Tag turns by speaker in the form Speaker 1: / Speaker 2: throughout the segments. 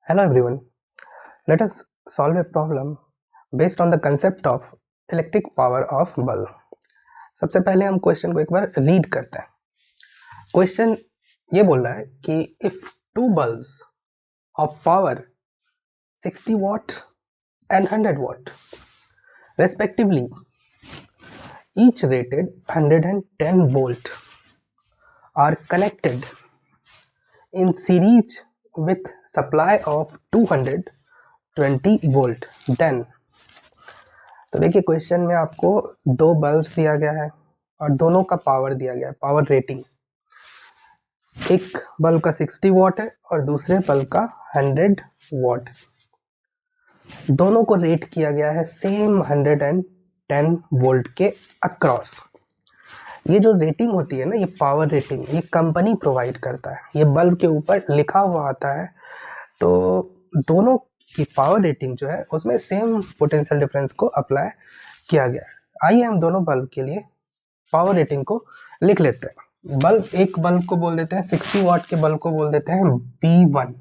Speaker 1: Hello everyone, let us solve a problem based on the concept of electric power of bulb. सबसे पहले हम question को एक बार read करते हैं। क्वेश्चन ये बोल रहा है कि if two bulbs of power 60 watt and 100 watt respectively each rated 110 volt are connected in series with supply of 220 volt then। तो देखिए क्वेश्चन में आपको दो बल्ब्स दिया गया है और दोनों का पावर दिया गया है, पावर रेटिंग। एक बल्ब का 60 वॉट है और दूसरे बल्ब का 100 वॉट। दोनों को रेट किया गया है सेम 110 वोल्ट के अक्रॉस। ये जो रेटिंग होती है ना, ये पावर रेटिंग, ये कंपनी प्रोवाइड करता है, ये बल्ब के ऊपर लिखा हुआ आता है। तो दोनों की पावर रेटिंग जो है उसमें सेम पोटेंशियल डिफरेंस को अप्लाई किया गया है। आइए हम दोनों बल्ब के लिए पावर रेटिंग को लिख लेते हैं। एक बल्ब को बोल देते हैं 60 वाट के बल्ब को बोल देते हैं B1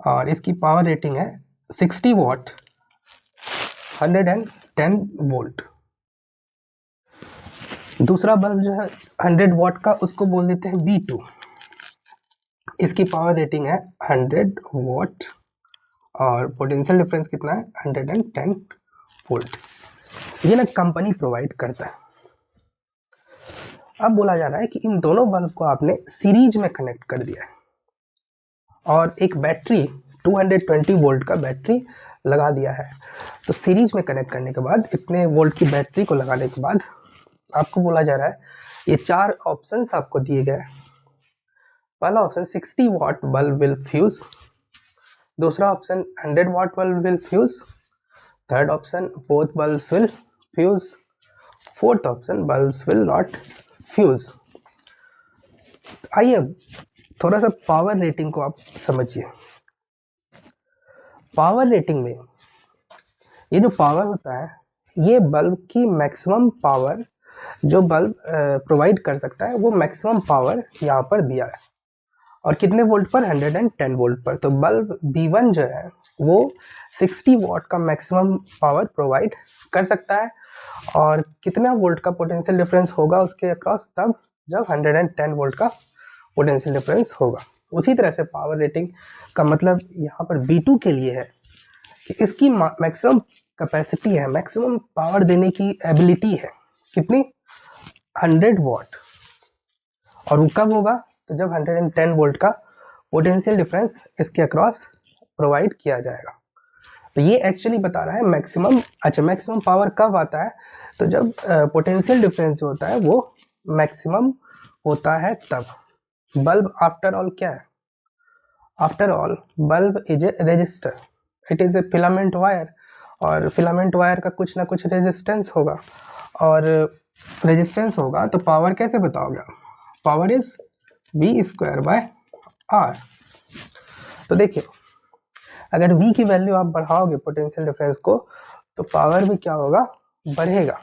Speaker 1: और इसकी पावर रेटिंग है 60 वाट 110 वोल्ट। दूसरा बल्ब जो है 100 वाट का, उसको बोल देते हैं B2। इसकी पावर रेटिंग है 100 वाट और पोटेंशियल डिफरेंस कितना है 110 वोल्ट। ये ना कंपनी प्रोवाइड करता है। अब बोला जा रहा है कि इन दोनों बल्ब को आपने सीरीज में कनेक्ट कर दिया है और एक बैटरी 220 वोल्ट का बैटरी लगा दिया है। तो सीरीज में कनेक्ट करने के बाद, इतने वोल्ट की बैटरी को लगाने के बाद आपको बोला जा रहा है, ये चार ऑप्शंस आपको दिए गए। पहला option 60 watt bulb will fuse, दूसरा option 100 watt bulb will fuse, third option both bulbs will fuse, fourth option bulbs will not fuse. आइए अब थोड़ा सा पावर रेटिंग को आप समझिए। पावर रेटिंग में ये जो पावर होता है, ये बल्ब की मैक्सिमम पावर जो बल्ब प्रोवाइड कर सकता है, वो मैक्सिमम पावर यहाँ पर दिया है। और कितने वोल्ट पर? 110 वोल्ट पर। तो बल्ब B1 जो है वो 60 वाट का मैक्सिमम पावर प्रोवाइड कर सकता है। और कितना वोल्ट का पोटेंशियल डिफरेंस होगा उसके अक्रॉस? तब जब 110 वोल्ट का पोटेंशियल डिफरेंस होगा। उसी तरह से पावर रेटिंग का मतलब यहाँ पर B2 के लिए है कि इसकी मैक्सिमम कैपेसिटी है, मैक्सिमम पावर देने की एबिलिटी है। कितनी? 100 वाट। और वो कब होगा? तो जब 110 वोल्ट का पोटेंशियल डिफरेंस इसके अक्रॉस प्रोवाइड किया जाएगा। तो ये एक्चुअली बता रहा है मैक्सिमम। अच्छा, मैक्सिमम पावर कब आता है? तो जब पोटेंशियल डिफरेंस जो होता है वो मैक्सिमम होता है तब। बल्ब आफ्टर ऑल क्या है? After all bulb is a resistor, it is a filament wire. और फिलामेंट वायर का कुछ ना कुछ रेजिस्टेंस होगा, और रेजिस्टेंस होगा तो पावर कैसे बताओगे? Power is V²/R। तो देखिए, अगर V की वैल्यू आप बढ़ाओगे पोटेंशियल डिफरेंस को, तो पावर भी क्या होगा? बढ़ेगा।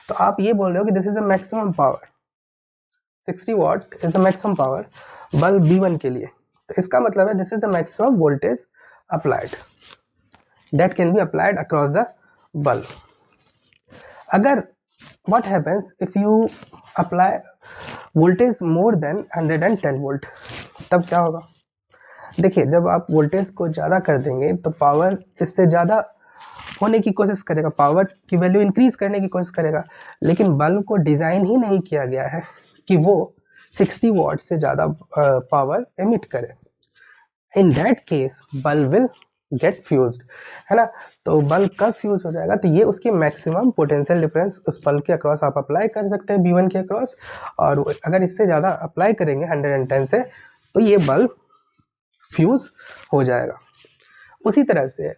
Speaker 1: तो आप ये बोल रहे हो कि this is the maximum power, 60 what is the maximum power bulb B1 के लिए। तो इसका मतलब है this is the maximum voltage applied that can be applied across the bulb. अगर what happens if you apply voltage more than 110 volt, तब क्या होगा? देखिए, जब आप वोल्टेज को ज़्यादा कर देंगे तो पावर इससे ज़्यादा होने की कोशिश करेगा, पावर की वैल्यू इंक्रीज करने की कोशिश करेगा। लेकिन बल्ब को डिज़ाइन ही नहीं किया गया है कि वो 60 वाट से ज़्यादा पावर एमिट करे। In that case bulb will get fused, है ना। तो बल्ब कब फ्यूज हो जाएगा? तो ये उसकी मैक्सिमम पोटेंशियल डिफरेंस उस बल्ब के अक्रॉस आप अप्लाई कर सकते हैं B1 के अक्रॉस। और अगर इससे ज़्यादा अप्लाई करेंगे 110 से, तो ये बल्ब फ्यूज हो जाएगा। उसी तरह से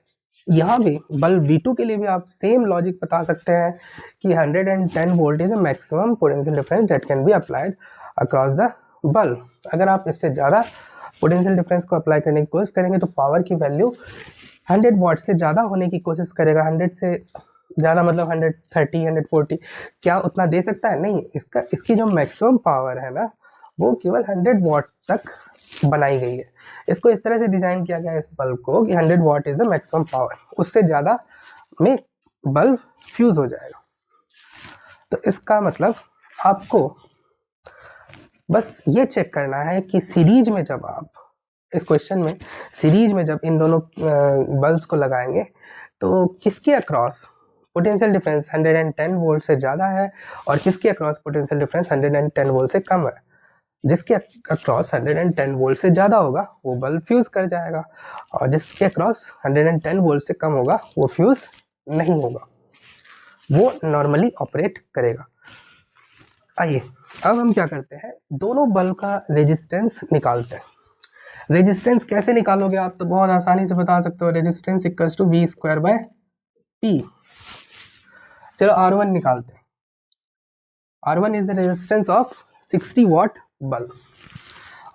Speaker 1: यहाँ भी बल्ब B2 के लिए भी आप सेम लॉजिक बता सकते हैं कि 110 volt is the maximum potential difference that can be applied across the bulb. अगर आप इससे ज़्यादा पोटेंशियल डिफरेंस को अप्लाई करने की कोशिश करेंगे तो पावर की वैल्यू 100 वाट से ज़्यादा होने की कोशिश करेगा। 100 से ज़्यादा मतलब 130, 140, क्या उतना दे सकता है? नहीं। इसकी जो मैक्सिमम पावर है ना, वो केवल 100 वाट तक बनाई गई है। इसको इस तरह से डिजाइन किया गया है इस बल्ब को कि 100 what is the maximum power, उससे ज़्यादा में बल्ब फ्यूज हो जाएगा। तो इसका मतलब आपको बस ये चेक करना है कि सीरीज में जब आप इस क्वेश्चन में सीरीज में जब इन दोनों बल्ब्स को लगाएंगे तो किसके अक्रॉस पोटेंशियल डिफरेंस 110 वोल्ट से ज़्यादा है और किसके अक्रॉस पोटेंशियल डिफरेंस 110 वोल्ट से कम है। जिसके अक्रॉस 110 वोल्ट से ज़्यादा होगा वो बल्ब फ्यूज़ कर जाएगा और जिसके अक्रॉस 110 वोल्ट से कम होगा वो फ्यूज़ नहीं होगा, वो नॉर्मली ऑपरेट करेगा। आइए अब हम क्या करते हैं, दोनों बल्ब का रेजिस्टेंस निकालते हैं। रेजिस्टेंस कैसे निकालोगे आप, तो बहुत आसानी से बता सकते हो, resistance equals to V square by P. चलो R1 निकालते हैं। R1 is the resistance of 60 watt bulb.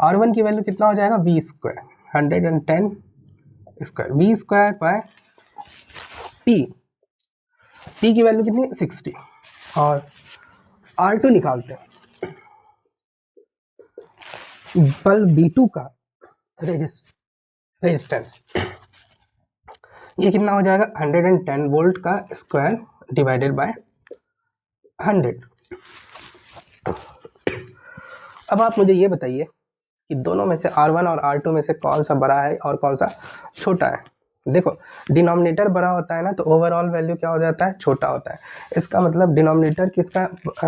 Speaker 1: R1 की वैल्यू कितना हो जाएगा, V square 110 square V square by P. P की वैल्यू कितनी, 60। और R2 निकालते हैं, बल्ब B2 का रेजिस्टेंस ये कितना हो जाएगा, 110 वोल्ट का स्क्वायर डिवाइडेड बाय 100। अब आप मुझे ये बताइए कि दोनों में से R1 और R2 में से कौन सा बड़ा है और कौन सा छोटा है। देखो डिनोमिनेटर बड़ा होता है ना तो ओवरऑल वैल्यू क्या हो जाता है, छोटा होता है। इसका मतलब डिनोमिनेटर किसका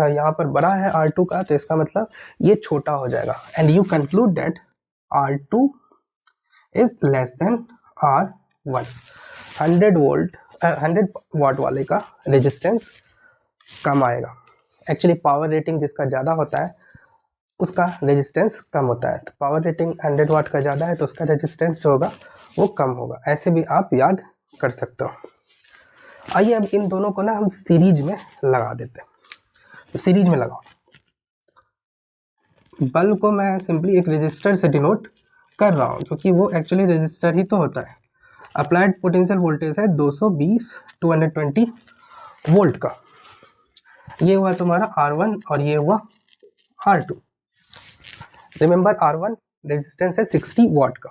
Speaker 1: यहाँ पर बड़ा है R2 का, तो इसका मतलब ये छोटा हो जाएगा। And you conclude that R2 is less than R1। 100 वाट वाले का रेजिस्टेंस कम आएगा। एक्चुअली पावर रेटिंग जिसका ज़्यादा होता है उसका रेजिस्टेंस कम होता है, तो पावर रेटिंग 100 वाट का ज़्यादा है तो उसका रेजिस्टेंस जो होगा वो कम होगा। ऐसे भी आप याद कर सकते हो। आइए अब इन दोनों को ना हम सीरीज में लगा देते हैं। तो सीरीज में लगाओ, बल्ब को मैं सिंपली एक रेजिस्टर से डिनोट कर रहा हूँ क्योंकि वो एक्चुअली रेजिस्टर ही तो होता है। अप्लाइड पोटेंशियल वोल्टेज है 220 वोल्ट का। ये हुआ तुम्हारा R1 और ये हुआ R2। रिमेंबर R1 रेजिस्टेंस है 60 वाट का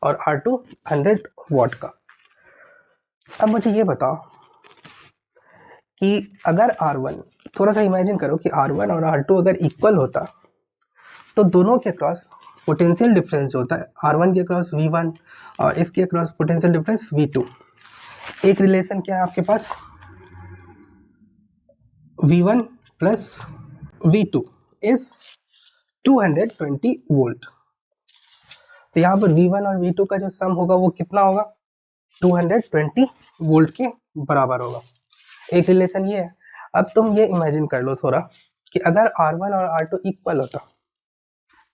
Speaker 1: और R2 100 वाट का। अब मुझे ये बताओ कि अगर R1, थोड़ा सा इमेजिन करो कि R1 और R2 अगर इक्वल होता तो दोनों के अक्रॉस पोटेंशियल डिफरेंस जो होता है, R1 के अक्रॉस V1 और इसके अक्रॉस पोटेंशियल डिफरेंस V2, एक रिलेशन क्या है आपके पास, V1 plus V2 is 220 volt. तो यहाँ पर V1 और V2 का जो सम होगा वो कितना होगा, 220 वोल्ट के बराबर होगा। एक रिलेशन ये है। अब तुम ये इमेजिन कर लो थोड़ा कि अगर R1 और R2 इक्वल होता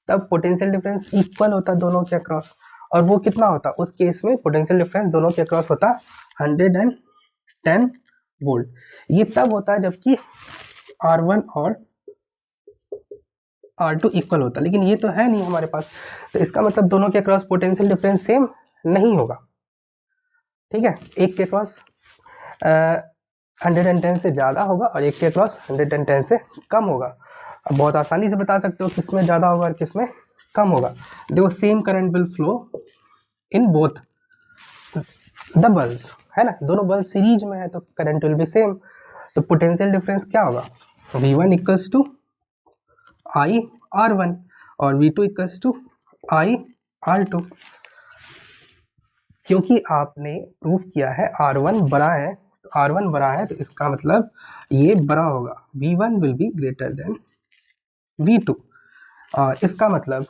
Speaker 1: तब पोटेंशियल डिफरेंस इक्वल होता दोनों के अक्रॉस, और वो कितना होता, उस केस में पोटेंशियल डिफरेंस दोनों के अक्रॉस होता 110 वोल्ट। ये तब होता है जबकि R1 और R2 इक्वल होता, लेकिन ये तो है नहीं हमारे पास, तो इसका मतलब दोनों के अक्रॉस पोटेंशियल डिफरेंस सेम नहीं होगा। ठीक है, एक के अक्रॉस 110 से ज़्यादा होगा और एक के अक्रॉस 110 से कम होगा। अब बहुत आसानी से बता सकते हो किस में ज़्यादा होगा और किस में कम होगा। देखो same current will flow in both the bulbs, है ना, दोनों बल्ब सीरीज में है तो करंट विल बी सेम। तो पोटेंशियल डिफरेंस क्या होगा, V1 equals to I R1 और V2 equals to I R2। क्योंकि आपने प्रूफ किया है R1 बड़ा है, तो R1 बड़ा है तो इसका मतलब ये बड़ा होगा, V1 will be greater than V2। और इसका मतलब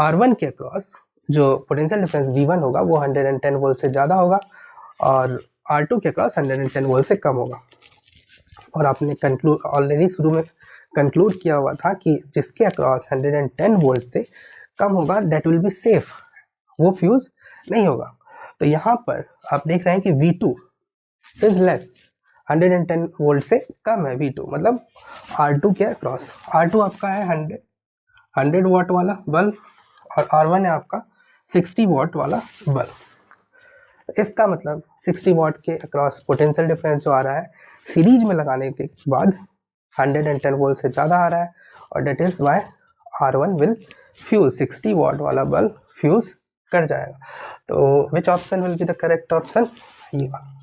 Speaker 1: R1 के अक्रॉस जो पोटेंशियल डिफरेंस V1 होगा वो 110 वोल्ट से ज़्यादा होगा और R2 के अक्रॉस 110 वोल्ट से कम होगा। और आपने कंक्लूड ऑलरेडी शुरू में कंक्लूड किया हुआ था कि जिसके अक्रॉस 110 वोल्ट से कम होगा दैट विल बी सेफ, वो फ्यूज नहीं होगा। तो यहाँ पर आप देख रहे हैं कि V2 इज लेस, 110 वोल्ट से कम है V2, मतलब R2 के अक्रॉस। R2 आपका है 100 वाट वाला बल्ब और R1 है आपका 60 वाट वाला बल्ब। इसका मतलब 60 वाट के अक्रॉस पोटेंशियल डिफरेंस जो आ रहा है सीरीज में लगाने के बाद 110 वोल्ट से ज़्यादा आ रहा है और that is why R1 will fuse 60 watt वाला बल्ब फ्यूज कर जाएगा। तो which option will be the correct option? ये वाला।